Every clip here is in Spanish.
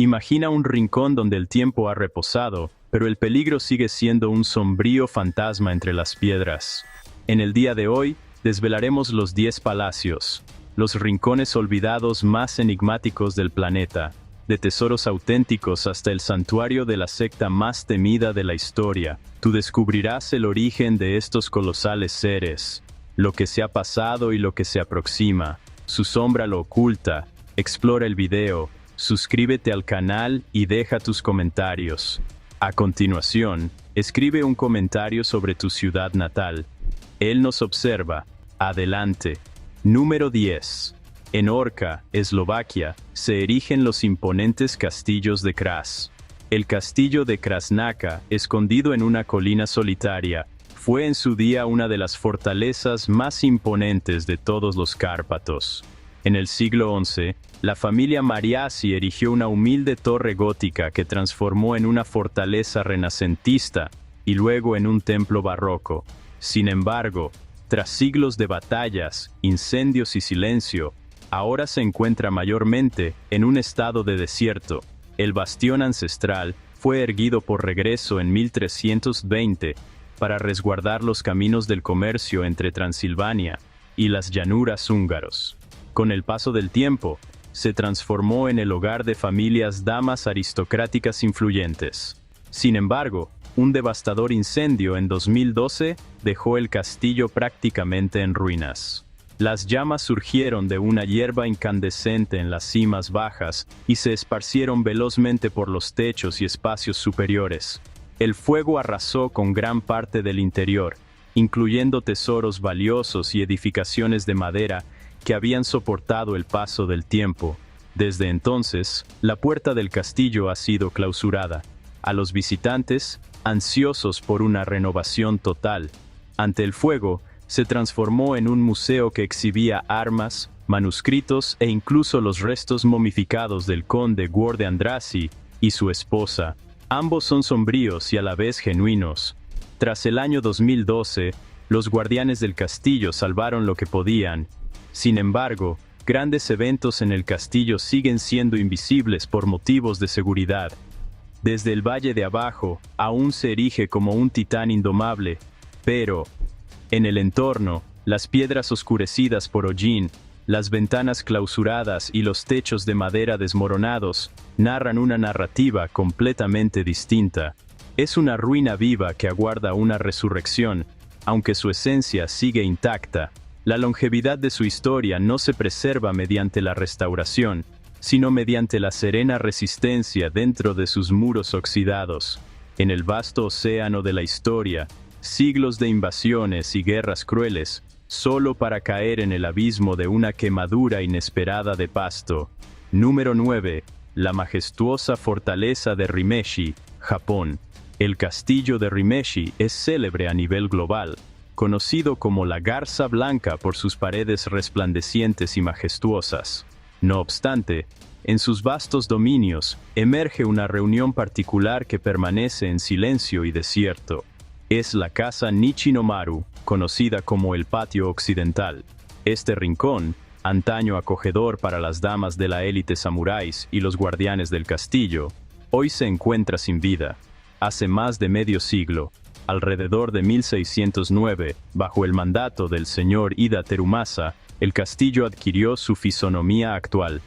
Imagina un rincón donde el tiempo ha reposado, pero el peligro sigue siendo un sombrío fantasma entre las piedras. En el día de hoy, desvelaremos los 10 palacios, los rincones olvidados más enigmáticos del planeta, de tesoros auténticos hasta el santuario de la secta más temida de la historia. Tú descubrirás el origen de estos colosales seres, lo que se ha pasado y lo que se aproxima. Su sombra lo oculta. Explora el video, suscríbete al canal y deja tus comentarios. A continuación, escribe un comentario sobre tu ciudad natal. Él nos observa. Adelante. Número 10. En Orcha, Eslovaquia, se erigen los imponentes castillos de Kras. El castillo de Krasnacha, escondido en una colina solitaria, fue en su día una de las fortalezas más imponentes de todos los Cárpatos. En el siglo XI, la familia Mariasi erigió una humilde torre gótica que transformó en una fortaleza renacentista y luego en un templo barroco. Sin embargo, tras siglos de batallas, incendios y silencio, ahora se encuentra mayormente en un estado de desierto. El bastión ancestral fue erguido por regreso en 1320 para resguardar los caminos del comercio entre Transilvania y las llanuras húngaros. Con el paso del tiempo, se transformó en el hogar de familias damas aristocráticas influyentes. Sin embargo, un devastador incendio en 2012 dejó el castillo prácticamente en ruinas. Las llamas surgieron de una hierba incandescente en las cimas bajas y se esparcieron velozmente por los techos y espacios superiores. El fuego arrasó con gran parte del interior, incluyendo tesoros valiosos y edificaciones de madera que habían soportado el paso del tiempo. Desde entonces, la puerta del castillo ha sido clausurada. A los visitantes, ansiosos por una renovación total, ante el fuego, se transformó en un museo que exhibía armas, manuscritos e incluso los restos momificados del conde Guorde Andrassy y su esposa. Ambos son sombríos y a la vez genuinos. Tras el año 2012, los guardianes del castillo salvaron lo que podían. Sin embargo, grandes eventos en el castillo siguen siendo invisibles por motivos de seguridad. Desde el valle de abajo, aún se erige como un titán indomable, pero en el entorno, las piedras oscurecidas por hollín, las ventanas clausuradas y los techos de madera desmoronados narran una narrativa completamente distinta. Es una ruina viva que aguarda una resurrección, aunque su esencia sigue intacta. La longevidad de su historia no se preserva mediante la restauración, sino mediante la serena resistencia dentro de sus muros oxidados. En el vasto océano de la historia, siglos de invasiones y guerras crueles, solo para caer en el abismo de una quemadura inesperada de pasto. Número 9. La majestuosa fortaleza de Rimeshi, Japón. El castillo de Rimeshi es célebre a nivel global, conocido como la Garza Blanca por sus paredes resplandecientes y majestuosas. No obstante, en sus vastos dominios, emerge una reunión particular que permanece en silencio y desierto. Es la casa Nichinomaru, conocida como el Patio Occidental. Este rincón, antaño acogedor para las damas de la élite samuráis y los guardianes del castillo, hoy se encuentra sin vida. Hace más de medio siglo, alrededor de 1609, bajo el mandato del señor Ida Terumasa, el castillo adquirió su fisonomía actual.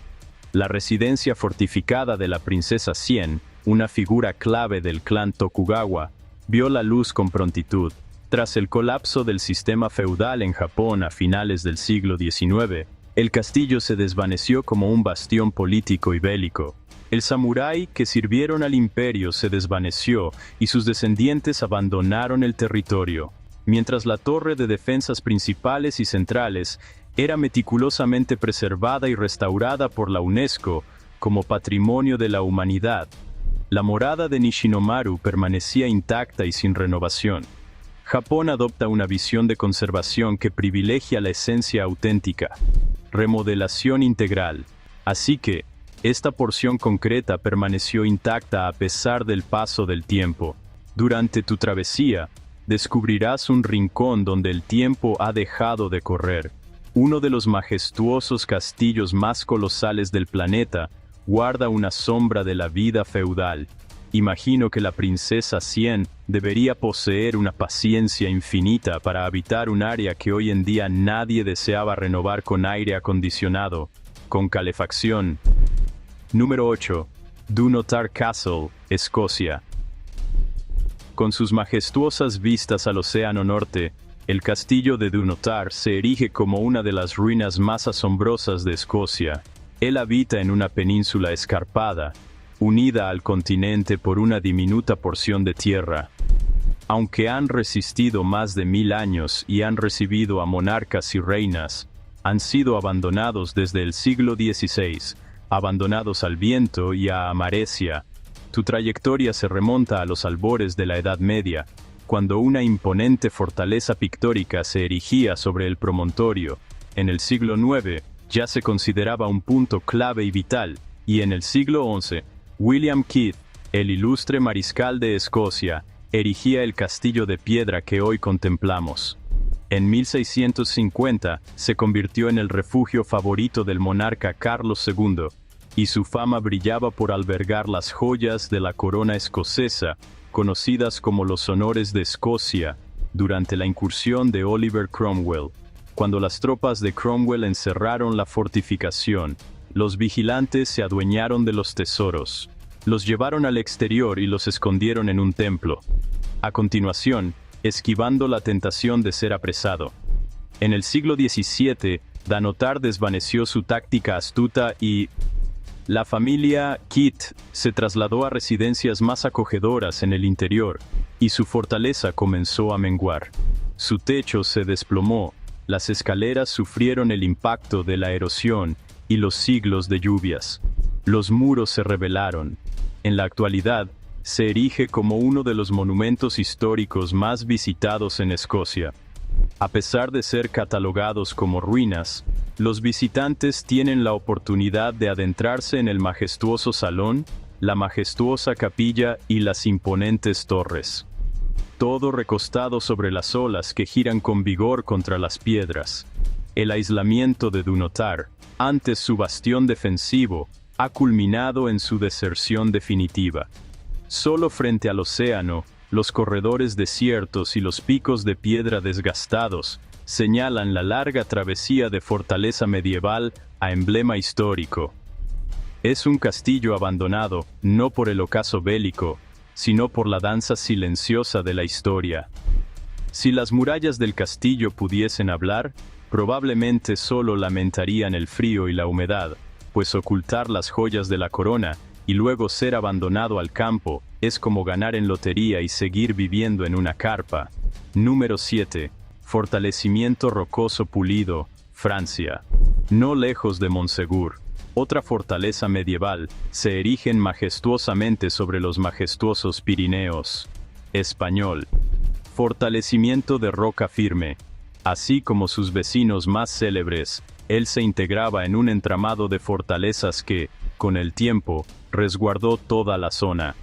La residencia fortificada de la princesa Cien, una figura clave del clan Tokugawa, vio la luz con prontitud. Tras el colapso del sistema feudal en Japón a finales del siglo XIX, el castillo se desvaneció como un bastión político y bélico. El samurái que sirvieron al imperio se desvaneció y sus descendientes abandonaron el territorio, mientras la torre de defensas principales y centrales era meticulosamente preservada y restaurada por la UNESCO como Patrimonio de la Humanidad. La morada de Nishinomaru permanecía intacta y sin renovación. Japón adopta una visión de conservación que privilegia la esencia auténtica, remodelación integral. Así que, esta porción concreta permaneció intacta a pesar del paso del tiempo. Durante tu travesía, descubrirás un rincón donde el tiempo ha dejado de correr. Uno de los majestuosos castillos más colosales del planeta, guarda una sombra de la vida feudal. Imagino que la princesa Cien debería poseer una paciencia infinita para habitar un área que hoy en día nadie deseaba renovar con aire acondicionado, con calefacción. Número 8. Dunnottar Castle, Escocia. Con sus majestuosas vistas al Océano Norte, el castillo de Dunnottar se erige como una de las ruinas más asombrosas de Escocia. Él habita en una península escarpada, unida al continente por una diminuta porción de tierra. Aunque han resistido más de 1000 años y han recibido a monarcas y reinas, han sido abandonados desde el siglo XVI, abandonados al viento y a Amarecia. Tu trayectoria se remonta a los albores de la Edad Media, cuando una imponente fortaleza pictórica se erigía sobre el promontorio. En el siglo IX ya se consideraba un punto clave y vital, y en el siglo XI, William Keith, el ilustre mariscal de Escocia, erigía el castillo de piedra que hoy contemplamos. En 1650 se convirtió en el refugio favorito del monarca Carlos II, y su fama brillaba por albergar las joyas de la corona escocesa, conocidas como los honores de Escocia, durante la incursión de Oliver Cromwell. Cuando las tropas de Cromwell encerraron la fortificación, los vigilantes se adueñaron de los tesoros. Los llevaron al exterior y los escondieron en un templo. A continuación, esquivando la tentación de ser apresado. En el siglo XVII, Dunnottar desvaneció su táctica astuta y la familia Keith se trasladó a residencias más acogedoras en el interior, y su fortaleza comenzó a menguar. Su techo se desplomó, las escaleras sufrieron el impacto de la erosión y los siglos de lluvias. Los muros se rebelaron. En la actualidad, se erige como uno de los monumentos históricos más visitados en Escocia. A pesar de ser catalogados como ruinas, los visitantes tienen la oportunidad de adentrarse en el majestuoso salón, la majestuosa capilla y las imponentes torres. Todo recostado sobre las olas que giran con vigor contra las piedras. El aislamiento de Dunnottar, antes su bastión defensivo, ha culminado en su deserción definitiva. Solo frente al océano, los corredores desiertos y los picos de piedra desgastados señalan la larga travesía de fortaleza medieval a emblema histórico. Es un castillo abandonado, no por el ocaso bélico, sino por la danza silenciosa de la historia. Si las murallas del castillo pudiesen hablar, probablemente solo lamentarían el frío y la humedad, pues ocultar las joyas de la corona y luego ser abandonado al campo es como ganar en lotería y seguir viviendo en una carpa. Número 7. Fortalecimiento rocoso pulido, Francia. No lejos de Montsegur, otra fortaleza medieval, se erigen majestuosamente sobre los majestuosos Pirineos. Español. Fortalecimiento de roca firme. Así como sus vecinos más célebres, él se integraba en un entramado de fortalezas que, con el tiempo, resguardó toda la zona.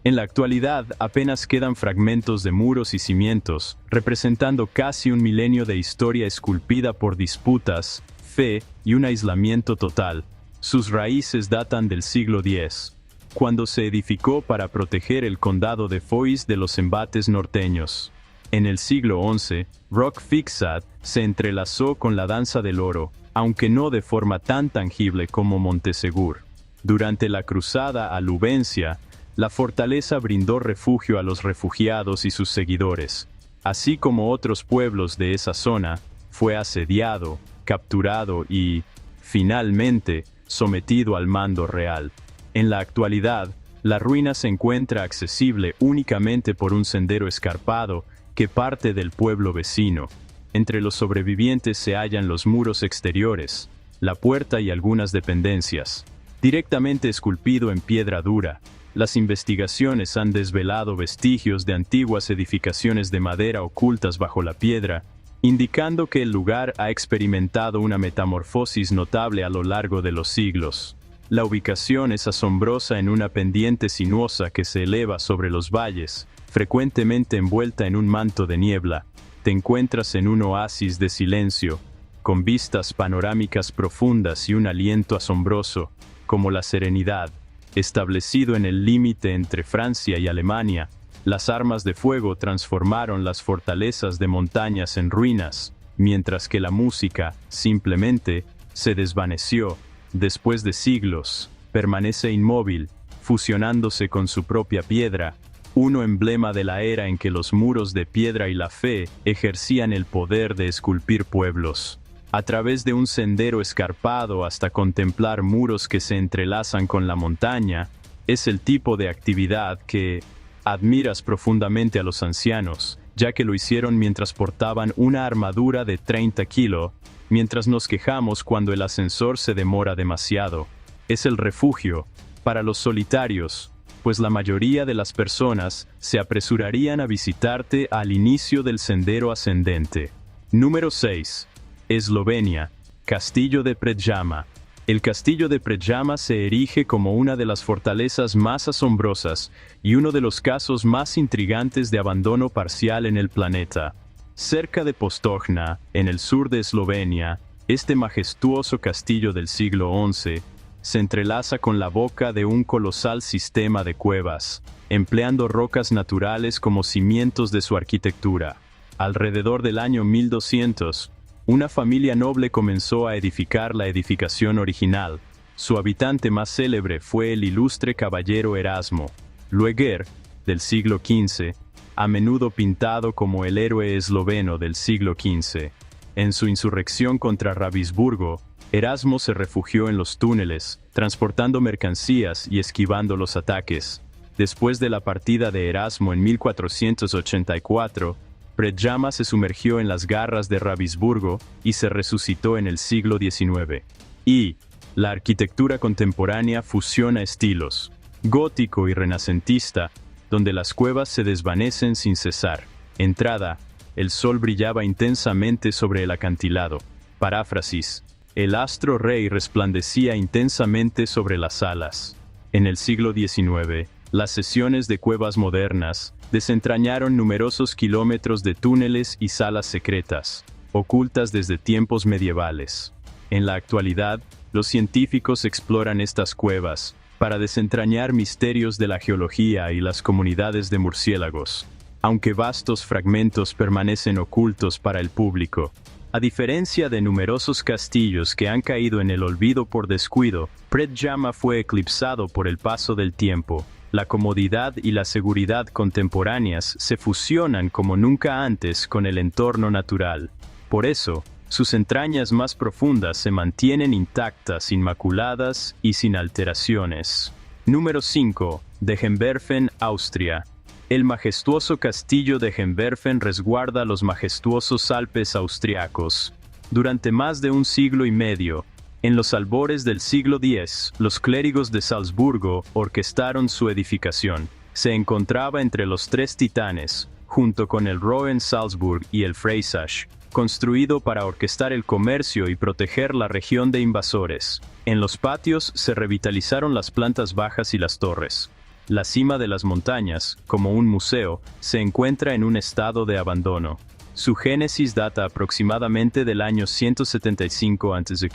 En la actualidad apenas quedan fragmentos de muros y cimientos, representando casi un milenio de historia esculpida por disputas, fe y un aislamiento total. Sus raíces datan del siglo X, cuando se edificó para proteger el condado de Foix de los embates norteños. En el siglo XI, Roch Fixad se entrelazó con la danza del oro, aunque no de forma tan tangible como Montesegur. Durante la cruzada a Lubencia, la fortaleza brindó refugio a los refugiados y sus seguidores. Así como otros pueblos de esa zona, fue asediado, capturado y, finalmente, sometido al mando real. En la actualidad, la ruina se encuentra accesible únicamente por un sendero escarpado que parte del pueblo vecino. Entre los sobrevivientes se hallan los muros exteriores, la puerta y algunas dependencias. Directamente esculpido en piedra dura, las investigaciones han desvelado vestigios de antiguas edificaciones de madera ocultas bajo la piedra, indicando que el lugar ha experimentado una metamorfosis notable a lo largo de los siglos. La ubicación es asombrosa en una pendiente sinuosa que se eleva sobre los valles, frecuentemente envuelta en un manto de niebla. te encuentras en un oasis de silencio, con vistas panorámicas profundas y un aliento asombroso, como la serenidad. Establecido en el límite entre Francia y Alemania, las armas de fuego transformaron las fortalezas de montañas en ruinas, mientras que la música, simplemente, se desvaneció. Después de siglos, permanece inmóvil, fusionándose con su propia piedra, un emblema de la era en que los muros de piedra y la fe ejercían el poder de esculpir pueblos. A través de un sendero escarpado hasta contemplar muros que se entrelazan con la montaña, es el tipo de actividad que admiras profundamente a los ancianos, ya que lo hicieron mientras portaban una armadura de 30 kilos, mientras nos quejamos cuando el ascensor se demora demasiado. Es el refugio para los solitarios, pues la mayoría de las personas se apresurarían a visitarte al inicio del sendero ascendente. Número 6. Eslovenia, Castillo de Predjama. El castillo de Predjama se erige como una de las fortalezas más asombrosas y uno de los casos más intrigantes de abandono parcial en el planeta. Cerca de Postojna, en el sur de Eslovenia, este majestuoso castillo del siglo XI se entrelaza con la boca de un colosal sistema de cuevas, empleando rocas naturales como cimientos de su arquitectura. Alrededor del año 1200, una familia noble comenzó a edificar la edificación original. Su habitante más célebre fue el ilustre caballero Erasmo Lueger, del siglo XV, a menudo pintado como el héroe esloveno del siglo XV. En su insurrección contra Rabisburgo, Erasmo se refugió en los túneles, transportando mercancías y esquivando los ataques. Después de la partida de Erasmo en 1484, Predjama se sumergió en las garras de Rabisburgo y se resucitó en el siglo XIX. Y la arquitectura contemporánea fusiona estilos gótico y renacentista, donde las cuevas se desvanecen sin cesar. Entrada, el sol brillaba intensamente sobre el acantilado. Paráfrasis. El astro rey resplandecía intensamente sobre las alas. En el siglo XIX, las sesiones de cuevas modernas desentrañaron numerosos kilómetros de túneles y salas secretas, ocultas desde tiempos medievales. En la actualidad, los científicos exploran estas cuevas para desentrañar misterios de la geología y las comunidades de murciélagos, aunque vastos fragmentos permanecen ocultos para el público. A diferencia de numerosos castillos que han caído en el olvido por descuido, Predjama fue eclipsado por el paso del tiempo. La comodidad y la seguridad contemporáneas se fusionan como nunca antes con el entorno natural. Por eso, sus entrañas más profundas se mantienen intactas, inmaculadas y sin alteraciones. Número 5. Deggenwerfen, Austria. El majestuoso castillo de Deggenwerfen resguarda los majestuosos Alpes austriacos. Durante más de un siglo y medio, en los albores del siglo X, los clérigos de Salzburgo orquestaron su edificación. Se encontraba entre los tres titanes, junto con el Rohen Salzburg y el Freisach, construido para orquestar el comercio y proteger la región de invasores. En los patios se revitalizaron las plantas bajas y las torres. La cima de las montañas, como un museo, se encuentra en un estado de abandono. Su génesis data aproximadamente del año 175 a.C.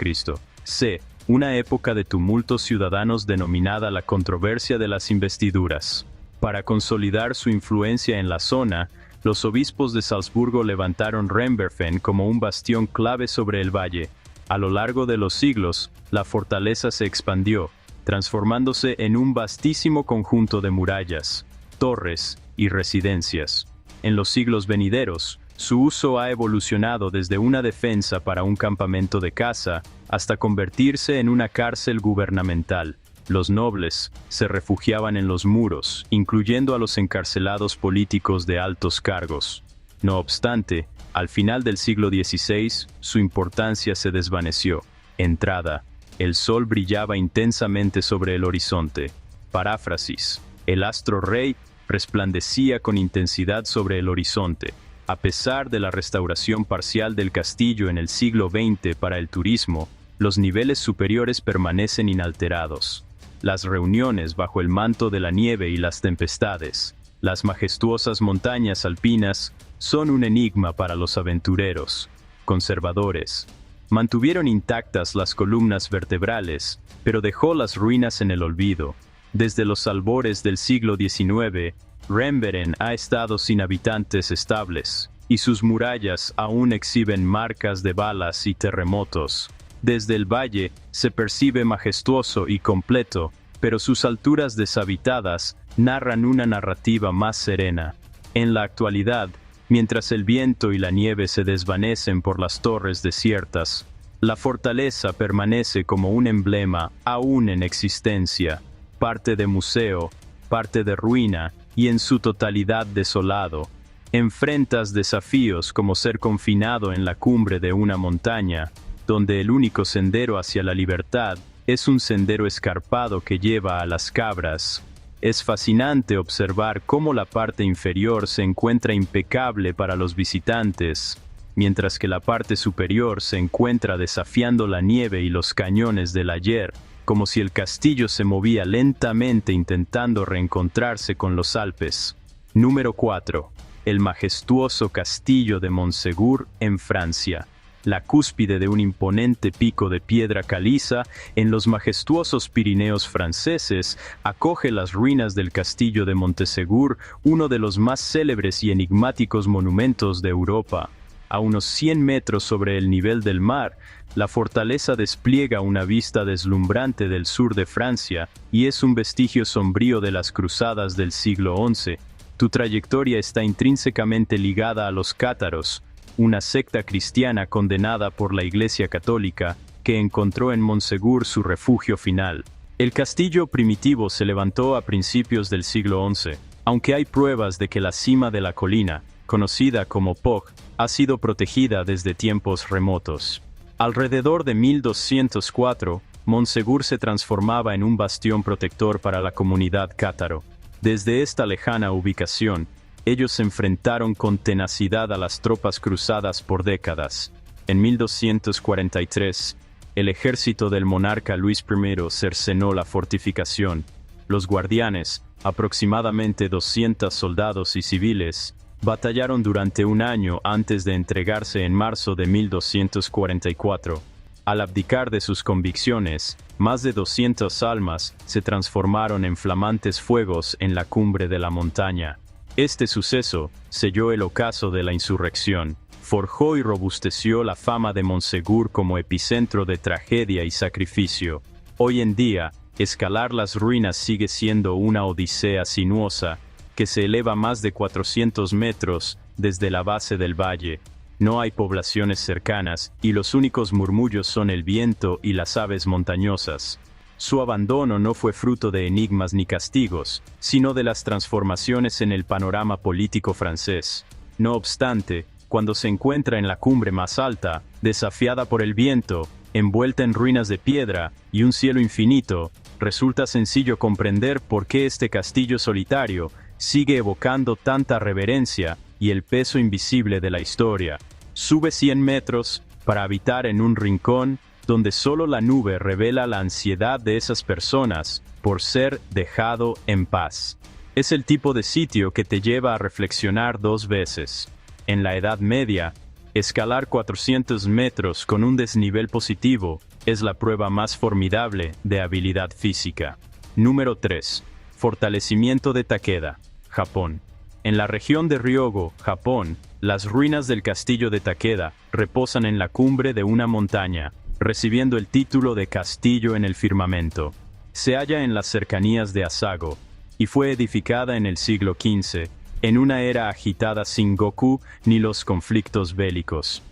C. Una época de tumultos ciudadanos denominada la controversia de las investiduras. Para consolidar su influencia en la zona, los obispos de Salzburgo levantaron Rheinwerfen como un bastión clave sobre el valle. A lo largo de los siglos, la fortaleza se expandió, transformándose en un vastísimo conjunto de murallas, torres y residencias. En los siglos venideros, su uso ha evolucionado desde una defensa para un campamento de caza hasta convertirse en una cárcel gubernamental. Los nobles se refugiaban en los muros, incluyendo a los encarcelados políticos de altos cargos. No obstante, al final del siglo XVI, su importancia se desvaneció. Entrada. El sol brillaba intensamente sobre el horizonte. Paráfrasis. El astro rey resplandecía con intensidad sobre el horizonte. A pesar de la restauración parcial del castillo en el siglo XX para el turismo, los niveles superiores permanecen inalterados. Las reuniones bajo el manto de la nieve y las tempestades, Las majestuosas montañas alpinas son un enigma para los aventureros. Conservadores. Mantuvieron intactas las columnas vertebrales, pero dejó las ruinas en el olvido. Desde los albores del siglo XIX, Remberen ha estado sin habitantes estables, y sus murallas aún exhiben marcas de balas y terremotos. Desde el valle se percibe majestuoso y completo, pero sus alturas deshabitadas narran una narrativa más serena. En la actualidad, mientras el viento y la nieve se desvanecen por las torres desiertas, la fortaleza permanece como un emblema aún en existencia, parte de museo, parte de ruina y en su totalidad desolado. Enfrentas desafíos como ser confinado en la cumbre de una montaña, donde el único sendero hacia la libertad es un sendero escarpado que lleva a las cabras. Es fascinante observar cómo la parte inferior se encuentra impecable para los visitantes, mientras que la parte superior se encuentra desafiando la nieve y los cañones del ayer, como si el castillo se movía lentamente intentando reencontrarse con los Alpes. Número 4. El majestuoso castillo de Montségur en Francia. La cúspide de un imponente pico de piedra caliza en los majestuosos Pirineos franceses acoge las ruinas del castillo de Montségur, uno de los más célebres y enigmáticos monumentos de Europa. A unos 100 metros sobre el nivel del mar, la fortaleza despliega una vista deslumbrante del sur de Francia y es un vestigio sombrío de las cruzadas del siglo XI. Tu trayectoria está intrínsecamente ligada a los cátaros, una secta cristiana condenada por la Iglesia Católica, que encontró en Montségur su refugio final. El castillo primitivo se levantó a principios del siglo XI, aunque hay pruebas de que la cima de la colina, conocida como Pog, ha sido protegida desde tiempos remotos. Alrededor de 1204, Montségur se transformaba en un bastión protector para la comunidad cátaro. Desde esta lejana ubicación, ellos se enfrentaron con tenacidad a las tropas cruzadas por décadas. En 1243, el ejército del monarca Luis I cercenó la fortificación. Los guardianes, aproximadamente 200 soldados y civiles, batallaron durante un año antes de entregarse en marzo de 1244. Al abdicar de sus convicciones, más de 200 almas se transformaron en flamantes fuegos en la cumbre de la montaña. Este suceso selló el ocaso de la insurrección, forjó y robusteció la fama de Montségur como epicentro de tragedia y sacrificio. Hoy en día, escalar las ruinas sigue siendo una odisea sinuosa, que se eleva más de 400 metros desde la base del valle. No hay poblaciones cercanas, y los únicos murmullos son el viento y las aves montañosas. Su abandono no fue fruto de enigmas ni castigos, sino de las transformaciones en el panorama político francés. No obstante, cuando se encuentra en la cumbre más alta, desafiada por el viento, envuelta en ruinas de piedra y un cielo infinito, resulta sencillo comprender por qué este castillo solitario sigue evocando tanta reverencia y el peso invisible de la historia. Sube 100 metros para habitar en un rincón donde solo la nube revela la ansiedad de esas personas por ser dejado en paz. Es el tipo de sitio que te lleva a reflexionar dos veces. En la Edad Media, escalar 400 metros con un desnivel positivo es la prueba más formidable de habilidad física. Número 3. Fortalecimiento de Takeda, Japón. En la región de Ryogo, Japón, las ruinas del castillo de Takeda reposan en la cumbre de una montaña, recibiendo el título de Castillo en el Firmamento. Se halla en las cercanías de Asago, y fue edificada en el siglo XV, en una era agitada sin Goku ni los conflictos bélicos.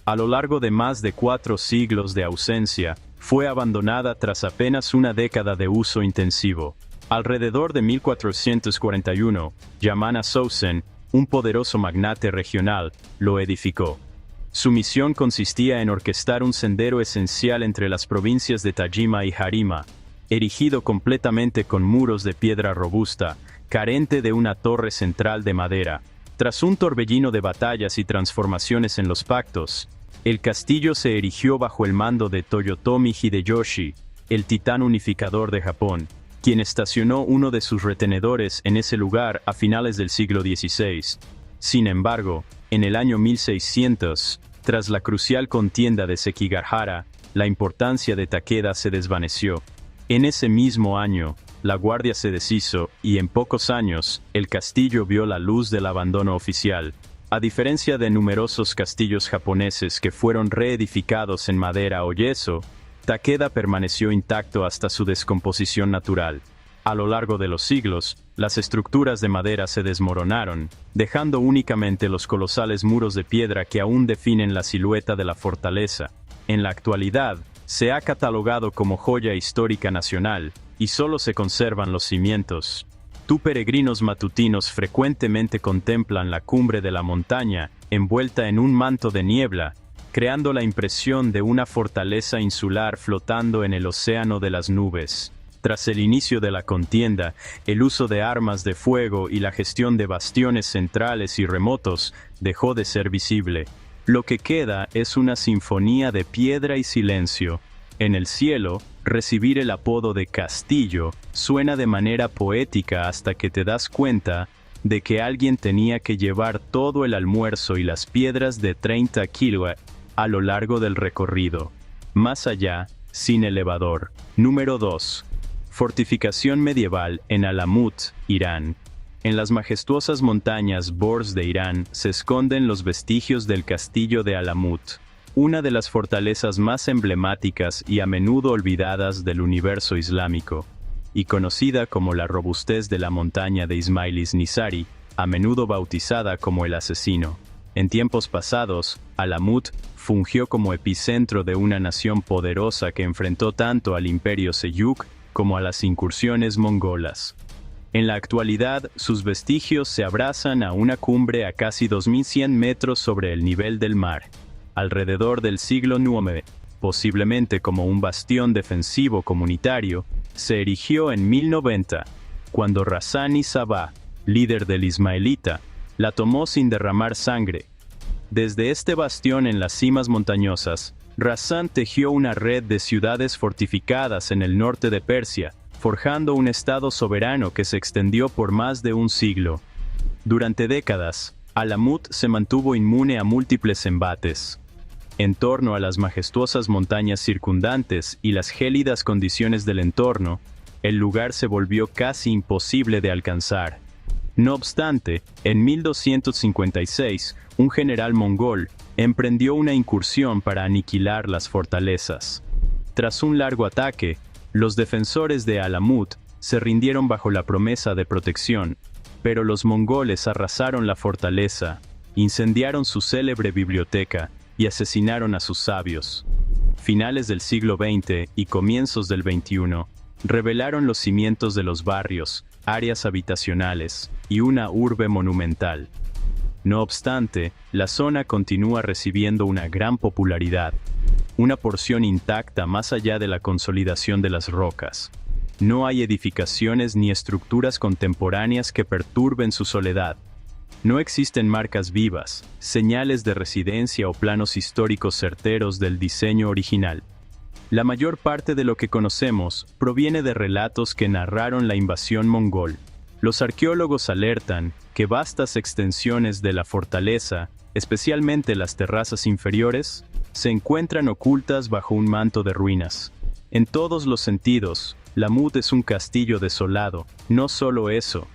A lo largo de más de 4 siglos de ausencia, fue abandonada tras apenas una década de uso intensivo. Alrededor de 1441, Yamana Sousen, un poderoso magnate regional, lo edificó. Su misión consistía en orquestar un sendero esencial entre las provincias de Tajima y Harima, erigido completamente con muros de piedra robusta, carente de una torre central de madera. Tras un torbellino de batallas y transformaciones en los pactos, el castillo se erigió bajo el mando de Toyotomi Hideyoshi, el titán unificador de Japón. quien estacionó uno de sus retenedores en ese lugar a finales del siglo XVI. Sin embargo, en el año 1600, tras la crucial contienda de Sekigahara, la importancia de Takeda se desvaneció. En ese mismo año, la guardia se deshizo y en pocos años, el castillo vio la luz del abandono oficial. A diferencia de numerosos castillos japoneses que fueron reedificados en madera o yeso, Takeda permaneció intacto hasta su descomposición natural. A lo largo de los siglos, las estructuras de madera se desmoronaron, dejando únicamente los colosales muros de piedra que aún definen la silueta de la fortaleza. En la actualidad, se ha catalogado como joya histórica nacional, y solo se conservan los cimientos. Peregrinos matutinos frecuentemente contemplan la cumbre de la montaña, envuelta en un manto de niebla, creando la impresión de una fortaleza insular flotando en el océano de las nubes. Tras el inicio de la contienda, el uso de armas de fuego y la gestión de bastiones centrales y remotos dejó de ser visible. Lo que queda es una sinfonía de piedra y silencio. En el cielo, recibir el apodo de castillo suena de manera poética hasta que te das cuenta de que alguien tenía que llevar todo el almuerzo y las piedras de 30 kilos a lo largo del recorrido. Más allá, sin elevador. Número 2. Fortificación medieval en Alamut, Irán. En las majestuosas montañas Bors de Irán se esconden los vestigios del castillo de Alamut, una de las fortalezas más emblemáticas y a menudo olvidadas del universo islámico, y conocida como la robustez de la montaña de Ismailis Nisari, a menudo bautizada como el asesino. En tiempos pasados, Alamut fungió como epicentro de una nación poderosa que enfrentó tanto al imperio Selyuk como a las incursiones mongolas. En la actualidad, sus vestigios se abrazan a una cumbre a casi 2100 metros sobre el nivel del mar. Alrededor del siglo IX, posiblemente como un bastión defensivo comunitario, se erigió en 1090, cuando Razani Sabah, líder del ismaelita, la tomó sin derramar sangre. Desde este bastión en las cimas montañosas, Razan tejió una red de ciudades fortificadas en el norte de Persia, forjando un estado soberano que se extendió por más de un siglo. Durante décadas, Alamut se mantuvo inmune a múltiples embates. En torno a las majestuosas montañas circundantes y las gélidas condiciones del entorno, el lugar se volvió casi imposible de alcanzar. No obstante, en 1256, un general mongol emprendió una incursión para aniquilar las fortalezas. Tras un largo ataque, los defensores de Alamut se rindieron bajo la promesa de protección, pero los mongoles arrasaron la fortaleza, incendiaron su célebre biblioteca y asesinaron a sus sabios. Finales del siglo XX y comienzos del XXI revelaron los cimientos de los barrios, áreas habitacionales y una urbe monumental. No obstante, la zona continúa recibiendo una gran popularidad, una porción intacta más allá de la consolidación de las rocas. No hay edificaciones ni estructuras contemporáneas que perturben su soledad. No existen marcas vivas, señales de residencia o planos históricos certeros del diseño original. La mayor parte de lo que conocemos proviene de relatos que narraron la invasión mongol. Los arqueólogos alertan que vastas extensiones de la fortaleza, especialmente las terrazas inferiores, se encuentran ocultas bajo un manto de ruinas. En todos los sentidos, Alamut es un castillo desolado, no solo eso,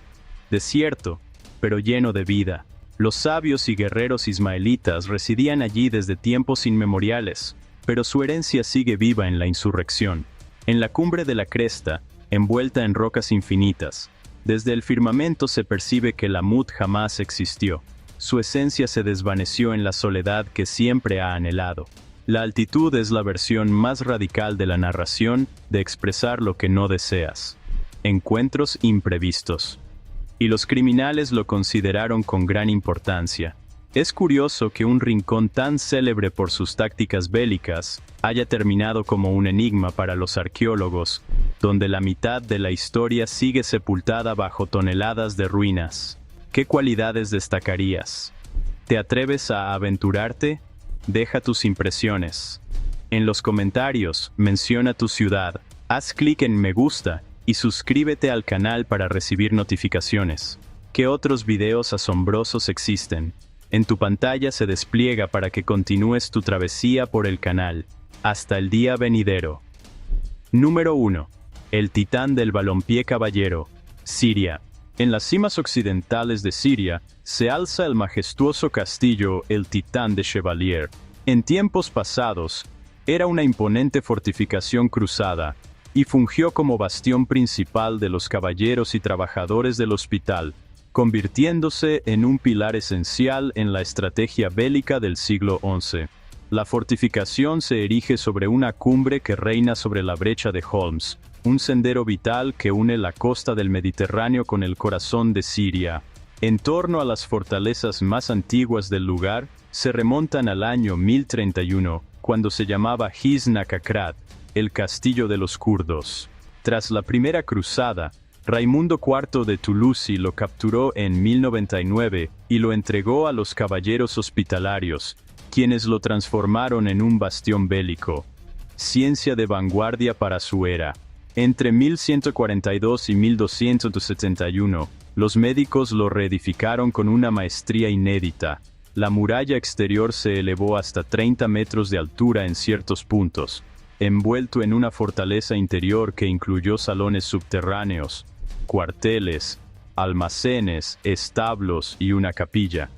desierto, pero lleno de vida. Los sabios y guerreros ismaelitas residían allí desde tiempos inmemoriales, pero su herencia sigue viva en la insurrección. En la cumbre de la cresta, envuelta en rocas infinitas, desde el firmamento se percibe que Alamut jamás existió. Su esencia se desvaneció en la soledad que siempre ha anhelado. La altitud es la versión más radical de la narración de expresar lo que no deseas. Encuentros imprevistos. Y los criminales lo consideraron con gran importancia. Es curioso que un rincón tan célebre por sus tácticas bélicas haya terminado como un enigma para los arqueólogos, donde la mitad de la historia sigue sepultada bajo toneladas de ruinas. ¿Qué cualidades destacarías? ¿Te atreves a aventurarte? Deja tus impresiones. En los comentarios, menciona tu ciudad, haz clic en me gusta y suscríbete al canal para recibir notificaciones. ¿Qué otros videos asombrosos existen? En tu pantalla se despliega para que continúes tu travesía por el canal. Hasta el día venidero. Número 1. El Titán del Balompié Caballero, Siria. En las cimas occidentales de Siria, se alza el majestuoso castillo El Titán de Chevalier. En tiempos pasados, era una imponente fortificación cruzada, y fungió como bastión principal de los caballeros y trabajadores del hospital, convirtiéndose en un pilar esencial en la estrategia bélica del siglo XI. La fortificación se erige sobre una cumbre que reina sobre la brecha de Holmes, un sendero vital que une la costa del Mediterráneo con el corazón de Siria. En torno a las fortalezas más antiguas del lugar, se remontan al año 1031, cuando se llamaba Hisna Kakrat, el castillo de los kurdos. Tras la primera cruzada, Raimundo IV de Toulouse lo capturó en 1099 y lo entregó a los caballeros hospitalarios, quienes lo transformaron en un bastión bélico. Ciencia de vanguardia para su era. Entre 1142 y 1271, los médicos lo reedificaron con una maestría inédita. La muralla exterior se elevó hasta 30 metros de altura en ciertos puntos, envuelto en una fortaleza interior que incluyó salones subterráneos, cuarteles, almacenes, establos y una capilla.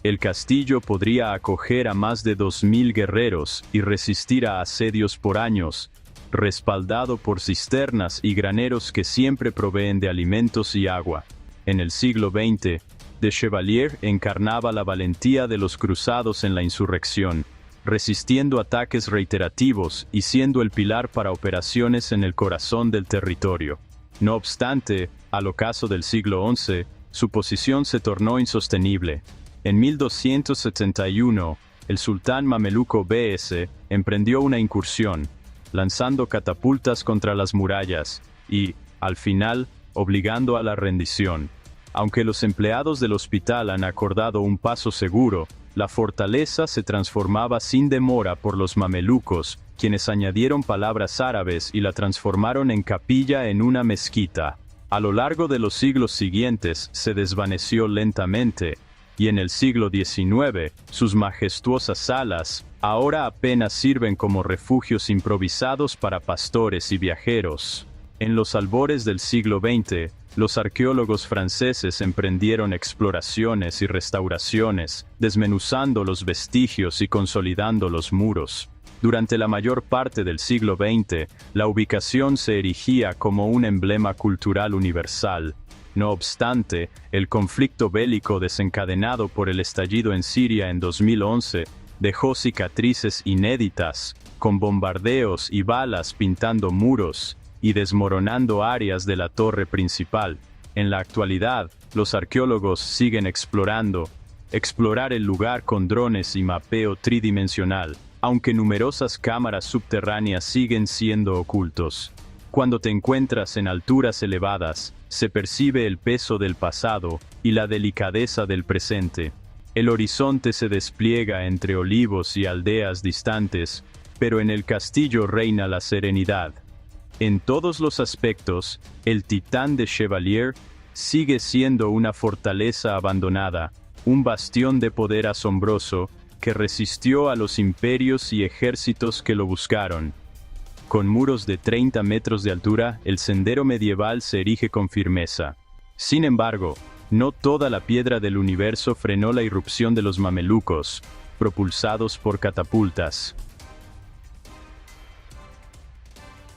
El castillo podría acoger a más de 2000 guerreros y resistir a asedios por años, respaldado por cisternas y graneros que siempre proveen de alimentos y agua. En el siglo XX, de Chevalier encarnaba la valentía de los cruzados en la insurrección, resistiendo ataques reiterativos y siendo el pilar para operaciones en el corazón del territorio. No obstante, al ocaso del siglo XI, su posición se tornó insostenible. En 1271, el sultán mameluco B.S. emprendió una incursión, lanzando catapultas contra las murallas y, al final, obligando a la rendición. Aunque los empleados del hospital han acordado un paso seguro, la fortaleza se transformaba sin demora por los mamelucos, quienes añadieron palabras árabes y la transformaron en capilla en una mezquita. A lo largo de los siglos siguientes se desvaneció lentamente, y en el siglo XIX, sus majestuosas salas, ahora apenas sirven como refugios improvisados para pastores y viajeros. En los albores del siglo XX, los arqueólogos franceses emprendieron exploraciones y restauraciones, desmenuzando los vestigios y consolidando los muros. Durante la mayor parte del siglo XX, la ubicación se erigía como un emblema cultural universal. No obstante, el conflicto bélico desencadenado por el estallido en Siria en 2011 dejó cicatrices inéditas, con bombardeos y balas pintando muros y desmoronando áreas de la torre principal. En la actualidad, los arqueólogos siguen explorar el lugar con drones y mapeo tridimensional, aunque numerosas cámaras subterráneas siguen siendo ocultos. Cuando te encuentras en alturas elevadas, se percibe el peso del pasado y la delicadeza del presente. El horizonte se despliega entre olivos y aldeas distantes, pero en el castillo reina la serenidad. En todos los aspectos, el Titán de Chevalier sigue siendo una fortaleza abandonada, un bastión de poder asombroso que resistió a los imperios y ejércitos que lo buscaron. Con muros de 30 metros de altura, el sendero medieval se erige con firmeza. Sin embargo, no toda la piedra del universo frenó la irrupción de los mamelucos, propulsados por catapultas.